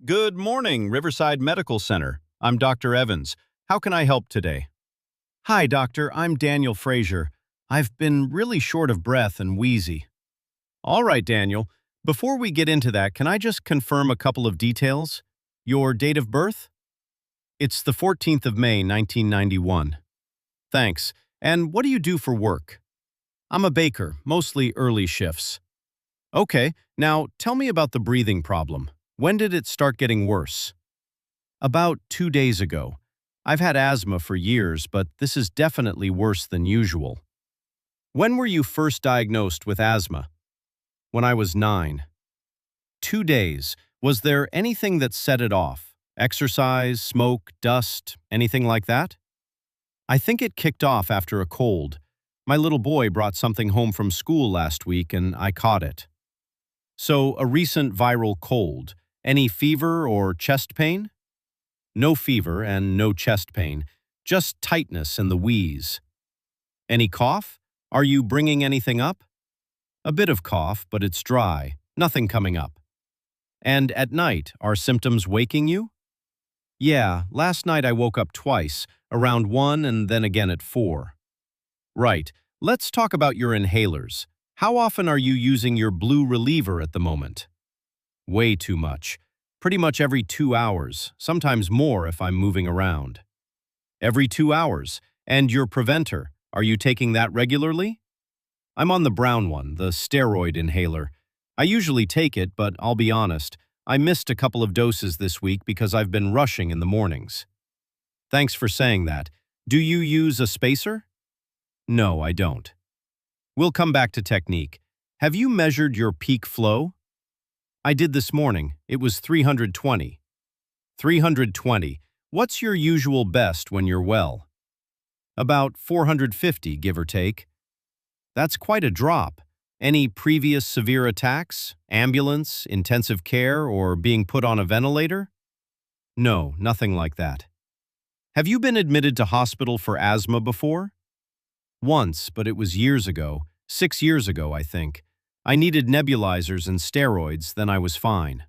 Good morning, Riverside Medical Center. I'm Dr. Evans. How can I help today? Hi, doctor. I'm Daniel Frazier. I've been really short of breath and wheezy. All right, Daniel. Before we get into that, can I just confirm a couple of details? Your date of birth? It's the 14th of May, 1991. Thanks. And what do you do for work? I'm a baker, mostly early shifts. Okay, now tell me about the breathing problem. When did it start getting worse? About 2 days ago. I've had asthma for years, but this is definitely worse than usual. When were you first diagnosed with asthma? When I was 9. 2 days. Was there anything that set it off? Exercise, smoke, dust, anything like that? I think it kicked off after a cold. My little boy brought something home from school last week and I caught it. So, a recent viral cold. Any fever or chest pain? No fever and no chest pain, just tightness and the wheeze. Any cough? Are you bringing anything up? A bit of cough, but it's dry, nothing coming up. And at night, are symptoms waking you? Yeah, last night I woke up twice, around 1 and then again at 4. Right, let's talk about your inhalers. How often are you using your blue reliever at the moment? Way too much. Pretty much every 2 hours, sometimes more if I'm moving around. Every 2 hours. And your preventer, are you taking that regularly? I'm on the brown one, the steroid inhaler. I usually take it, but I'll be honest, I missed a couple of doses this week because I've been rushing in the mornings. Thanks for saying that. Do you use a spacer? No, I don't. We'll come back to technique. Have you measured your peak flow? I did this morning. It was 320. 320. What's your usual best when you're well? About 450, give or take. That's quite a drop. Any previous severe attacks, ambulance, intensive care, or being put on a ventilator? No, nothing like that. Have you been admitted to hospital for asthma before? Once, but it was years ago. 6 years ago, I think. I needed nebulizers and steroids, then I was fine.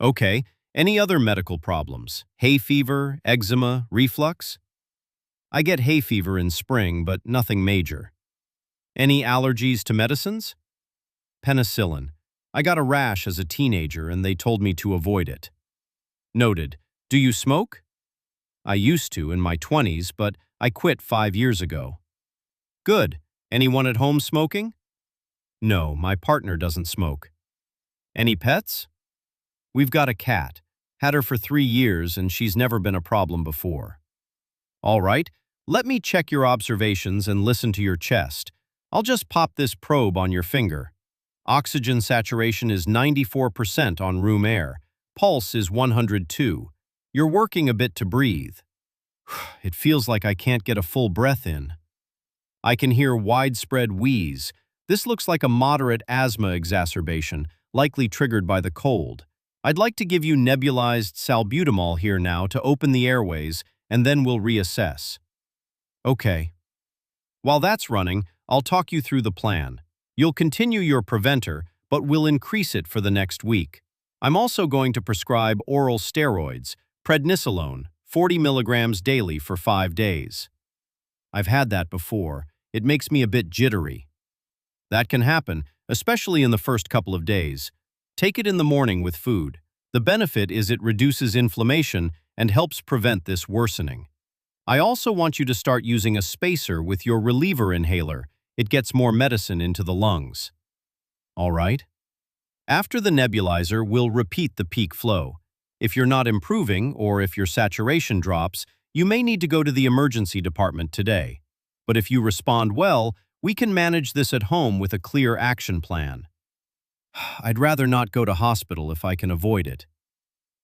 Okay, any other medical problems? Hay fever, eczema, reflux? I get hay fever in spring, but nothing major. Any allergies to medicines? Penicillin. I got a rash as a teenager and they told me to avoid it. Noted. Do you smoke? I used to in my 20s, but I quit 5 years ago. Good. Anyone at home smoking? No, my partner doesn't smoke. Any pets? We've got a cat. Had her for 3 years and she's never been a problem before. All right, let me check your observations and listen to your chest. I'll just pop this probe on your finger. Oxygen saturation is 94% on room air. Pulse is 102. You're working a bit to breathe. It feels like I can't get a full breath in. I can hear widespread wheeze. This looks like a moderate asthma exacerbation, likely triggered by the cold. I'd like to give you nebulized salbutamol here now to open the airways, and then we'll reassess. Okay. While that's running, I'll talk you through the plan. You'll continue your preventer, but we'll increase it for the next week. I'm also going to prescribe oral steroids, prednisolone, 40 milligrams daily for 5 days. I've had that before. It makes me a bit jittery. That can happen, especially in the first couple of days. Take it in the morning with food. The benefit is it reduces inflammation and helps prevent this worsening. I also want you to start using a spacer with your reliever inhaler. It gets more medicine into the lungs. All right? After the nebulizer, we'll repeat the peak flow. If you're not improving or if your saturation drops, you may need to go to the emergency department today. But if you respond well, we can manage this at home with a clear action plan. I'd rather not go to hospital if I can avoid it.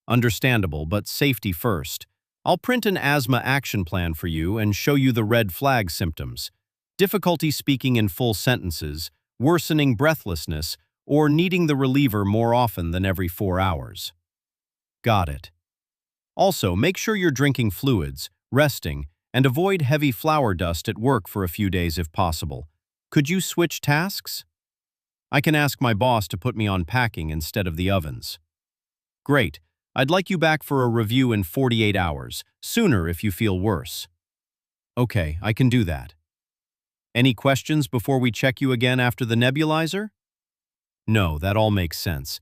Understandable, but safety first. I'll print an asthma action plan for you and show you the red flag symptoms. Difficulty speaking in full sentences, worsening breathlessness, or needing the reliever more often than every 4 hours. Got it. Also, make sure you're drinking fluids, resting, and avoid heavy flour dust at work for a few days if possible. Could you switch tasks? I can ask my boss to put me on packing instead of the ovens. Great. I'd like you back for a review in 48 hours, sooner if you feel worse. Okay, I can do that. Any questions before we check you again after the nebulizer? No, that all makes sense.